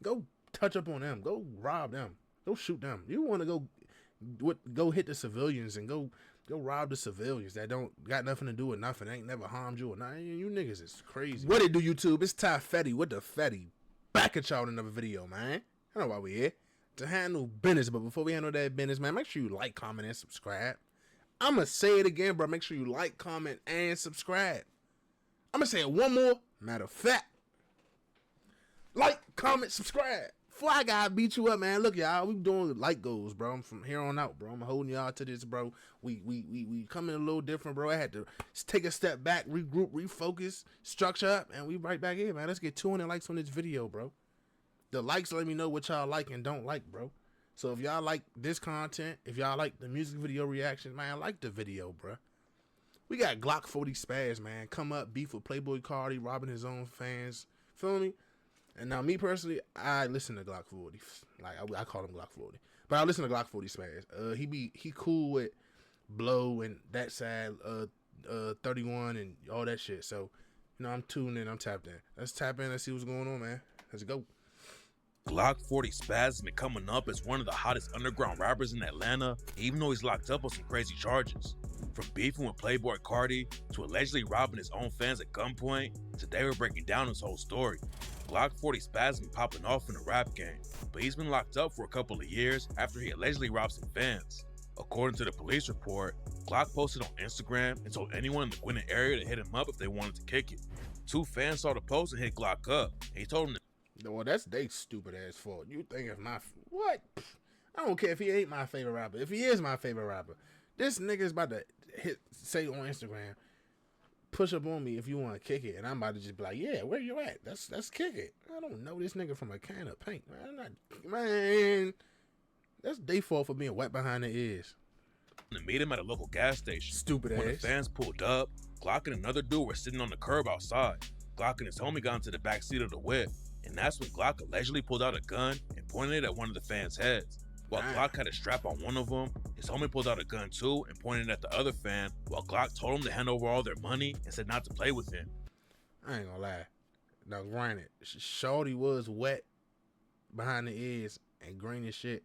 Go touch up on them. Go rob them. Go shoot them. You want to go hit the civilians and go rob the civilians that don't got nothing to do with nothing. Ain't never harmed you or nothing. You niggas is crazy. What it do, YouTube? It's Ty Fetty with the Fetty. Back at y'all in another video, man. I know why we here. To handle business, but before we handle that business, man, make sure you like, comment, and subscribe. I'ma say it again, bro. Make sure you like, comment, and subscribe. I'ma say it one more. Matter of fact, like, comment, subscribe. Before I gotta beat you up, man. Look, y'all, we doing like goals, bro. I'm from here on out, bro. I'm holding y'all to this, bro. We coming a little different, bro. I had to take a step back, regroup, refocus, structure up, and we right back here, man. Let's get 200 likes on this video, bro. The likes let me know what y'all like and don't like, bro. So if y'all like this content, if y'all like the music video reactions, man, like the video, bro. We got Glokk40Spaz, man. Come up, beef with Playboy Cardi, robbing his own fans. Feel me? And now, me personally, I listen to Glokk40. Like, I call him Glokk40. But I listen to Glokk40Spaz. He cool with Blow and that side, 31 and all that shit. So, you know, I'm tuned in. I'm tapped in. Let's tap in. Let's see what's going on, man. Let's go. Glokk40Spaz has been coming up as one of the hottest underground rappers in Atlanta, even though he's locked up on some crazy charges. From beefing with Playboy Cardi to allegedly robbing his own fans at gunpoint, today we're breaking down his whole story. Glokk40Spaz has been popping off in the rap game, but he's been locked up for a couple of years after he allegedly robbed some fans. According to the police report, Glokk posted on Instagram and told anyone in the Gwinnett area to hit him up if they wanted to kick it. Two fans saw the post and hit Glokk up, and he told them to well, that's they stupid ass fault. You think if my what? I don't care if he ain't my favorite rapper. If he is my favorite rapper, this nigga's about to say on Instagram, push up on me if you want to kick it, and I'm about to just be like, yeah, where you at? Let's kick it. I don't know this nigga from a can of paint, man. Man, that's their fault for being wet behind the ears. to meet him at a local gas station. Stupid ass. When the fans pulled up, Glokk and another dude were sitting on the curb outside. Glokk and his homie got into the back seat of the whip, and that's when Glokk allegedly pulled out a gun and pointed it at one of the fans' heads. While Glokk had a strap on one of them, his homie pulled out a gun too and pointed it at the other fan, while Glokk told him to hand over all their money and said not to play with him. I ain't gonna lie. Now, granted, Shorty was wet behind the ears and green as shit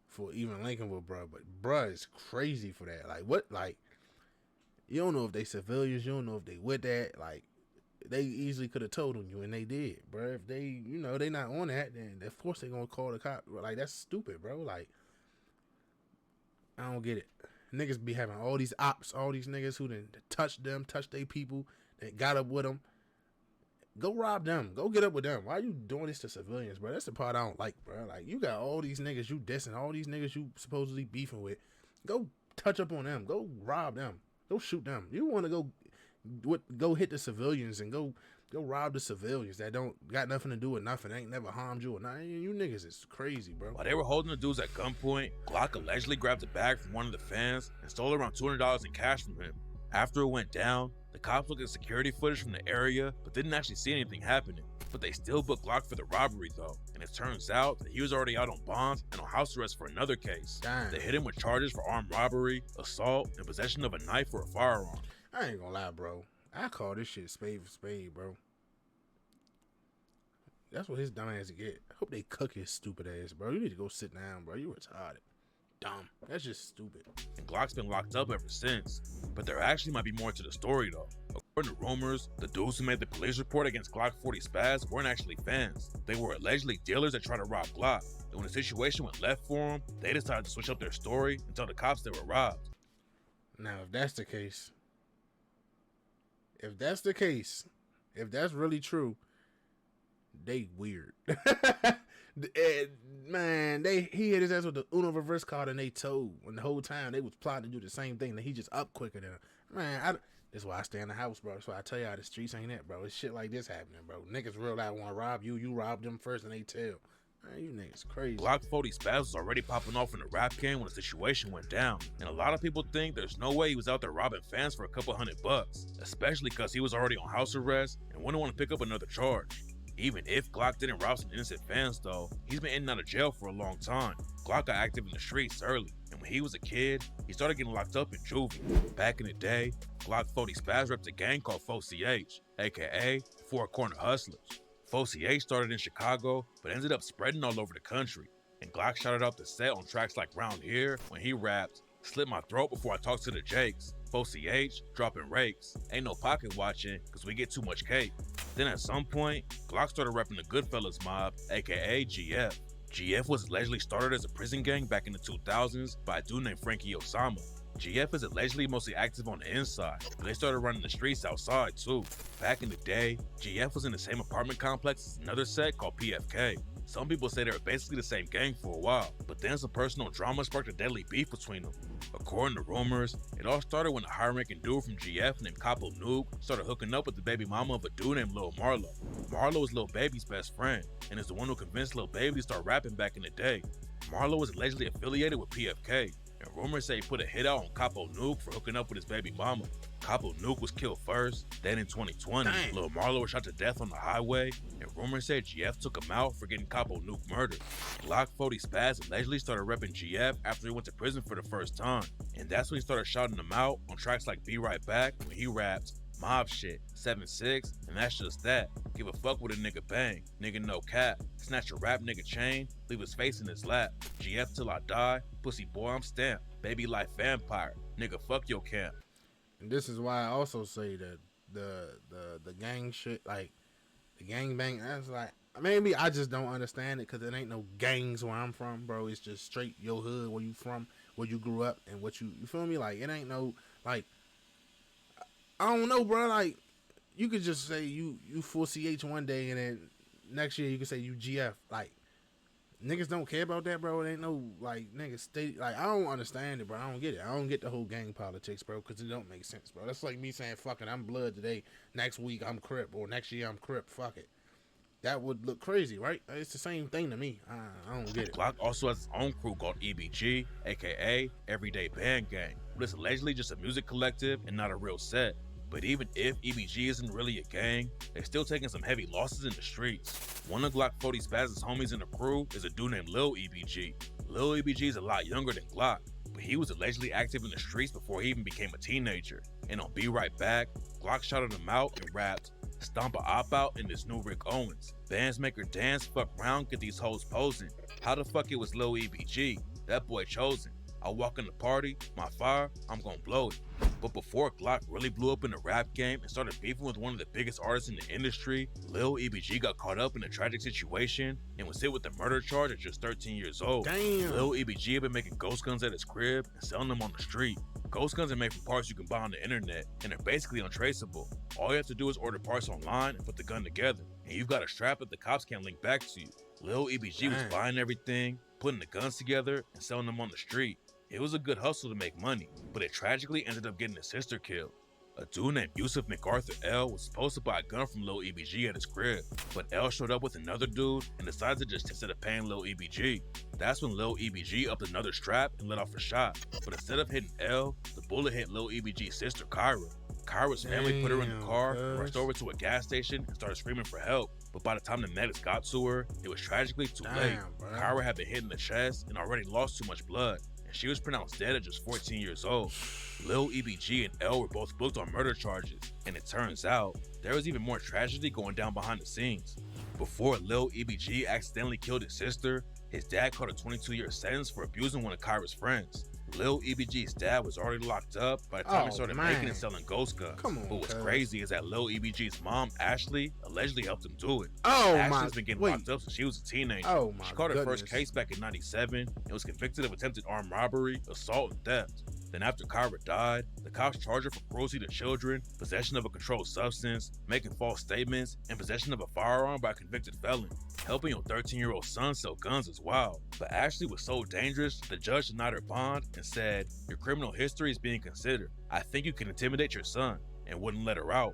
for even linking with bruh, but bruh is crazy for that. Like, what? Like, you don't know if they civilians, you don't know if they with that. Like, they easily could have told on you, and they did, bro. If they, you know, they not on that, then of course they gonna call the cop. Like, that's stupid, bro. Like, I don't get it. Niggas be having all these ops, all these niggas who done touched them, touched their people, that got up with them. Go rob them. Go get up with them. Why you doing this to civilians, bro? That's the part I don't like, bro. Like, you got all these niggas you dissing, all these niggas you supposedly beefing with. Go touch up on them. Go rob them. Go shoot them. You want to go hit the civilians and go rob the civilians that don't got nothing to do with nothing, ain't never harmed you or nothing. You niggas is crazy, bro. While they were holding the dudes at gunpoint, Glokk allegedly grabbed a bag from one of the fans and stole around $200 in cash from him. After it went down, the cops looked at security footage from the area but didn't actually see anything happening. But they still booked Glokk for the robbery though, and it turns out that he was already out on bond and on house arrest for another case. Damn. They hit him with charges for armed robbery, assault, and possession of a knife or a firearm. I ain't gonna lie, bro. I call this shit spade for spade, bro. That's what his dumb ass get. I hope they cook his stupid ass, bro. You need to go sit down, bro. You retarded. Dumb. That's just stupid. And Glock's been locked up ever since. But there actually might be more to the story though. According to rumors, the dudes who made the police report against Glokk40Spaz weren't actually fans. They were allegedly dealers that tried to rob Glokk. And when the situation went left for them, they decided to switch up their story and tell the cops they were robbed. Now, if that's the case, if that's really true, they weird. Man, he hit his ass with the Uno reverse card and they told when the whole time they was plotting to do the same thing. That he just up quicker than him. Man, that's why I stay in the house, bro. That's why I tell y'all the streets ain't it, bro. It's shit like this happening, bro. Niggas real loud want to rob you. You rob them first and they tell. Man, you niggas crazy. Glokk40Spaz was already popping off in the rap game when the situation went down. And a lot of people think there's no way he was out there robbing fans for a couple $100, especially because he was already on house arrest and wouldn't want to pick up another charge. Even if Glokk didn't rob some innocent fans though, he's been in and out of jail for a long time. Glokk got active in the streets early, and when he was a kid, he started getting locked up in juvie. Back in the day, Glokk40Spaz repped a gang called 4CH, aka Four Corner Hustlers. 40 started in Chicago, but ended up spreading all over the country. And Glock shouted out the set on tracks like Round Here when he rapped, "Slit my throat before I talk to the Jakes." 40 dropping rakes. Ain't no pocket watching, cause we get too much cake. Then at some point, Glock started repping the Goodfellas mob, aka GF. GF was allegedly started as a prison gang back in the 2000s by a dude named Frankie Osama. GF is allegedly mostly active on the inside, but they started running the streets outside too. Back in the day, GF was in the same apartment complex as another set called PFK. Some people say they were basically the same gang for a while, but then some personal drama sparked a deadly beef between them. According to rumors, it all started when a high-ranking dude from GF named Capo Noob started hooking up with the baby mama of a dude named Lil Marlo. Marlo is Lil Baby's best friend, and is the one who convinced Lil Baby to start rapping back in the day. Marlo was allegedly affiliated with PFK, and rumors say he put a hit out on Capo Nuke for hooking up with his baby mama. Capo Nuke was killed first, then in 2020, Lil Marlo was shot to death on the highway, and rumors say GF took him out for getting Capo Nuke murdered. Glokk40Spaz allegedly started repping GF after he went to prison for the first time, and that's when he started shouting him out on tracks like Be Right Back when he raps, "Mob shit, 7-6, and that's just that. Give a fuck with a nigga bang, nigga no cap. Snatch a rap nigga chain, leave his face in his lap. GF till I die, pussy boy I'm stamped. Baby life vampire, nigga fuck your camp." And this is why I also say that the gang shit, like the gang bang, that's like, maybe I just don't understand it because it ain't no gangs where I'm from, bro. It's just straight your hood, where you from, where you grew up, and what you feel me? Like, it ain't no, like, I don't know, bro. Like, you could just say you full CH one day, and then next year you could say you GF. Like, niggas don't care about that, bro. It ain't no, like, niggas stay, like, I don't understand it, bro. I don't get it. I don't get the whole gang politics, bro, because it don't make sense, bro. That's like me saying, fuck it, I'm blood today. Next week I'm Crip, or next year I'm Crip. Fuck it. That would look crazy, right? It's the same thing to me. I don't get it. Glock also has his own crew called EBG, aka Everyday Band Gang, but it's allegedly just a music collective and not a real set. But even if EBG isn't really a gang, they're still taking some heavy losses in the streets. One of Glokk40Spaz's homies in the crew is a dude named Lil EBG. Lil EBG is a lot younger than Glock, but he was allegedly active in the streets before he even became a teenager. And on Be Right Back, Glock shouted him out and rapped, "Stomp a op out in this new Rick Owens. Bands make her dance, fuck round, get these hoes posing. How the fuck it was Lil EBG? That boy chosen. I walk in the party, my fire, I'm gonna blow it." But before Glock really blew up in the rap game and started beefing with one of the biggest artists in the industry, Lil EBG got caught up in a tragic situation and was hit with a murder charge at just 13 years old. Damn. Lil EBG had been making ghost guns at his crib and selling them on the street. Ghost guns are made from parts you can buy on the internet and are basically untraceable. All you have to do is order parts online and put the gun together, and you've got a strap that the cops can't link back to you. Lil EBG was buying everything, putting the guns together, and selling them on the street. It was a good hustle to make money, but it tragically ended up getting his sister killed. A dude named Yusuf MacArthur L was supposed to buy a gun from Lil EBG at his crib, but L showed up with another dude and decided to just instead of paying Lil EBG. That's when Lil EBG upped another strap and let off a shot, but instead of hitting L, the bullet hit Lil EBG's sister Kyra. Kyra's family put her in the car, rushed over to a gas station, and started screaming for help. But by the time the medics got to her, it was tragically too late. Kyra had been hit in the chest and already lost too much blood, and she was pronounced dead at just 14 years old. Lil EBG and L were both booked on murder charges, and it turns out there was even more tragedy going down behind the scenes. Before Lil EBG accidentally killed his sister, his dad caught a 22-year sentence for abusing one of Kyra's friends. Lil EBG's dad was already locked up by the time he started making and selling ghost guns. But what's crazy is that Lil EBG's mom, Ashley, allegedly helped him do it. Ashley's been getting locked up since she was a teenager. She caught her first case back in '97 and was convicted of attempted armed robbery, assault, and theft. Then after Kyra died, the cops charged her for cruelty to children, possession of a controlled substance, making false statements, and possession of a firearm by a convicted felon. Helping your 13-year-old son sell guns is wild, but Ashley was so dangerous, the judge denied her bond and said, "Your criminal history is being considered. I think you can intimidate your son," and wouldn't let her out.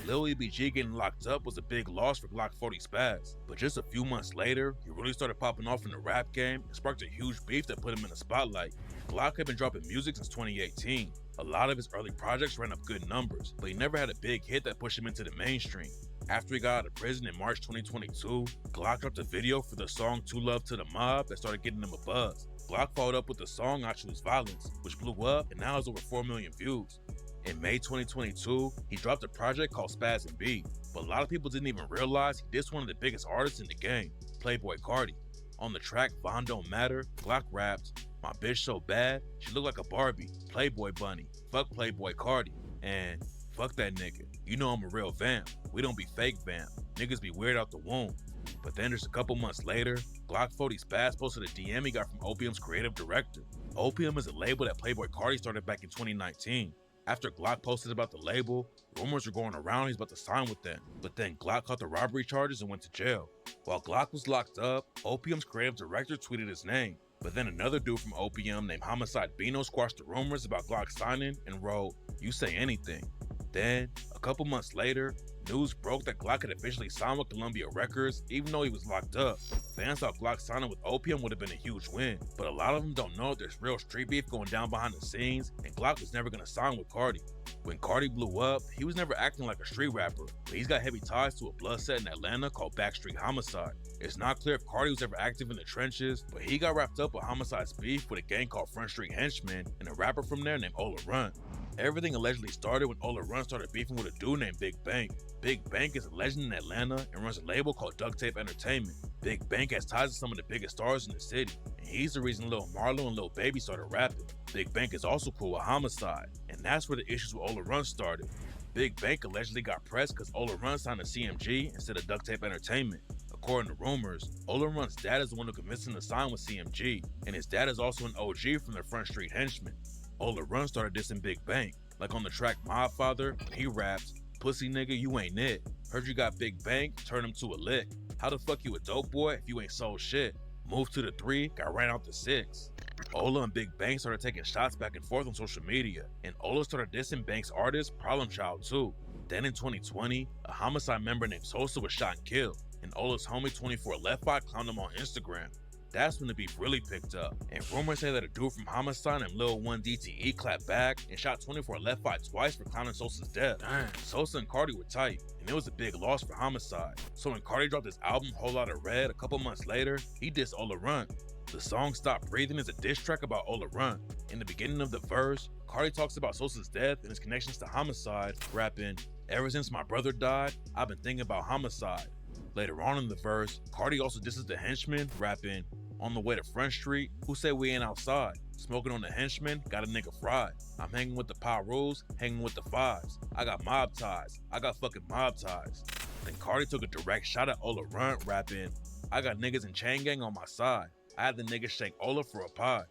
Lil EBG getting locked up was a big loss for Glokk40Spaz, but just a few months later, he really started popping off in the rap game and sparked a huge beef that put him in the spotlight. Glock had been dropping music since 2018. A lot of his early projects ran up good numbers, but he never had a big hit that pushed him into the mainstream. After he got out of prison in March 2022, Glock dropped a video for the song Too Love to the Mob that started getting him a buzz. Glock followed up with the song I Choose Violence, which blew up and now has over 4 million views. In May 2022, he dropped a project called Spaz and B. but a lot of people didn't even realize he dissed one of the biggest artists in the game, Playboi Carti. On the track Von Don't Matter, Glokk rapped, "My bitch so bad, she look like a Barbie, Playboy bunny, fuck Playboi Carti, and fuck that nigga. You know I'm a real vamp, we don't be fake vamp, niggas be weird out the womb." But then just a couple months later, Glokk40Spaz posted a DM he got from Opium's creative director. Opium is a label that Playboi Carti started back in 2019. After Glokk posted about the label, rumors were going around he's about to sign with them. But then Glokk caught the robbery charges and went to jail. While Glokk was locked up, Opium's creative director tweeted his name. But then another dude from Opium named Homicide Bino squashed the rumors about Glokk signing and wrote, "You say anything." Then, a couple months later, news broke that Glokk had officially signed with Columbia Records, even though he was locked up. Fans thought Glokk signing with Opium would have been a huge win, but a lot of them don't know there's real street beef going down behind the scenes, and Glokk was never going to sign with Carti. When Carti blew up, he was never acting like a street rapper, but he's got heavy ties to a blood set in Atlanta called Backstreet Homicide. It's not clear if Carti was ever active in the trenches, but he got wrapped up with Homicide's beef with a gang called Front Street Henchmen and a rapper from there named Ola Run. Everything allegedly started when Ola Run started beefing with a dude named Big Bank. Big Bank is a legend in Atlanta and runs a label called Duct Tape Entertainment. Big Bank has ties to some of the biggest stars in the city, and he's the reason Lil Marlo and Lil Baby started rapping. Big Bank is also cool with Homicide, and that's where the issues with Ola Run started. Big Bank allegedly got pressed because Ola Run signed to CMG instead of Duct Tape Entertainment. According to rumors, Ola Run's dad is the one who convinced him to sign with CMG, and his dad is also an OG from the Front Street Henchmen. Ola Run started dissing Big Bank, like on the track My Father, when he raps, "Pussy nigga, you ain't it. Heard you got Big Bank, turn him to a lick. How the fuck you a dope boy if you ain't sold shit? Moved to the 3, got ran out to 6. Ola and Big Bank started taking shots back and forth on social media, and Ola started dissing Bank's artist, Problem Child, too. Then in 2020, a Homicide member named Sosa was shot and killed, and Ola's homie 24 Left Eye clowned him on Instagram. That's when the beef really picked up, and rumors say that a dude from Homicide and Lil 1 DTE clapped back and shot 24 Left Eye twice for clowning Sosa's death. Damn. Sosa and Carti were tight, and it was a big loss for Homicide. So when Carti dropped his album Whole Lotta Red a couple months later, he dissed Ola Run. The song Stop Breathing is a diss track about Ola Run. In the beginning of the verse, Carti talks about Sosa's death and his connections to Homicide, rapping, "Ever since my brother died, I've been thinking about Homicide." Later on in the verse, Carti also disses the Henchmen, rapping, "On the way to Front Street, who say we ain't outside? Smoking on the Henchmen, got a nigga fried. I'm hanging with the Pyrus, hanging with the Fives. I got mob ties, I got fucking mob ties." Then Carti took a direct shot at Ola Run, rapping, "I got niggas in Chain Gang on my side. I had the nigga shank Ola for a pie."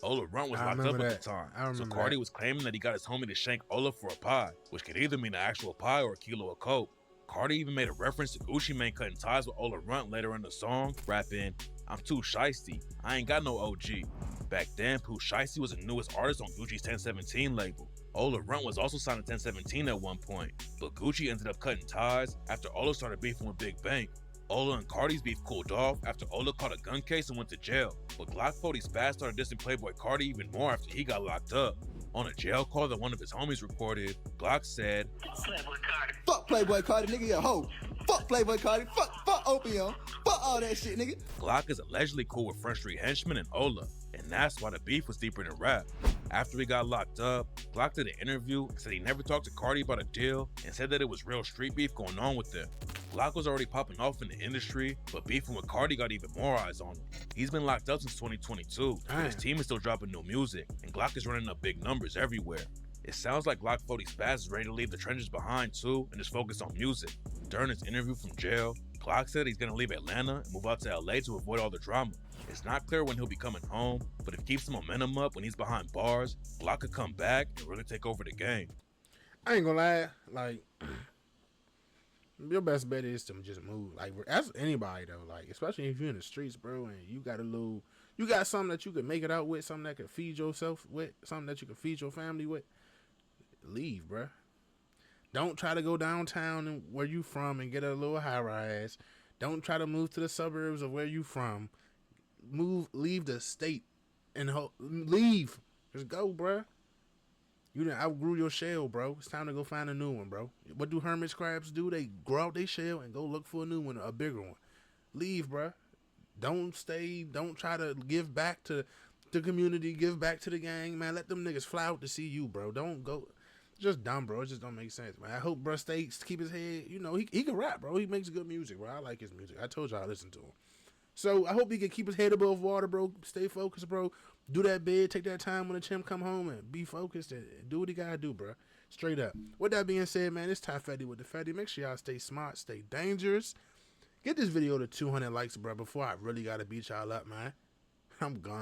Ola Run was locked up at the time, so Carti was claiming that he got his homie to shank Ola for a pie, which could either mean an actual pie or a kilo of coke. Carti even made a reference to Gucci Mane cutting ties with Ola Run later in the song, rapping, "I'm too shiesty, I ain't got no OG." Back then, Pooh Shiesty was the newest artist on Gucci's 1017 label. Ola Run was also signed to 1017 at one point, but Gucci ended up cutting ties after Ola started beefing with Big Bank. Ola and Carti's beef cooled off after Ola caught a gun case and went to jail, but Glokk40Spaz started dissing Playboi Carti even more after he got locked up. On a jail call that one of his homies recorded, Glokk said, "Fuck Playboi Carti, nigga, you a hoe. Fuck Playboi Carti, fuck Opium, fuck all that shit, nigga." Glokk is allegedly cool with Front Street Henchmen and Ola, and that's why the beef was deeper than rap. After he got locked up, Glokk did an interview and said he never talked to Carti about a deal and said that it was real street beef going on with them. Glokk was already popping off in the industry, but beefing with Carti got even more eyes on him. He's been locked up since 2022, but his team is still dropping new music, and Glokk is running up big numbers everywhere. It sounds like Glokk40Spaz is ready to leave the trenches behind too and just focus on music. During his interview from jail, Glokk said he's gonna leave Atlanta and move out to LA to avoid all the drama. It's not clear when he'll be coming home, but if he keeps the momentum up when he's behind bars, Glokk could come back and really take over the game. I ain't gonna lie, like, your best bet is to just move. Like, as anybody though, like, especially if you're in the streets, bro, and you got something that you could make it out with, something that could feed yourself with, something that you can feed your family with, leave, bro. Don't try to go downtown and where you from and get a little high rise. Don't try to move to the suburbs of where you from. Leave the state and leave. Just go, bro. You done outgrew your shell, bro. It's time to go find a new one, bro. What do hermit crabs do? They grow out their shell and go look for a new one, a bigger one. Leave, bro. Don't stay. Don't try to give back to the community. Give back to the gang, man. Let them niggas fly out to see you, bro. Don't go. Just dumb, bro. It just don't make sense, man. I hope bro keep his head. You know, he can rap, bro. He makes good music, bro. I like his music. I told y'all I listen to him. So I hope he can keep his head above water, bro. Stay focused, bro. Do that bid. Take that time when the chimp come home and be focused and do what he gotta do, bro. Straight up. With that being said, man, it's Ty Fetty with the Fetty. Make sure y'all stay smart, stay dangerous. Get this video to 200 likes, bro, before I really gotta beat y'all up, man. I'm gone.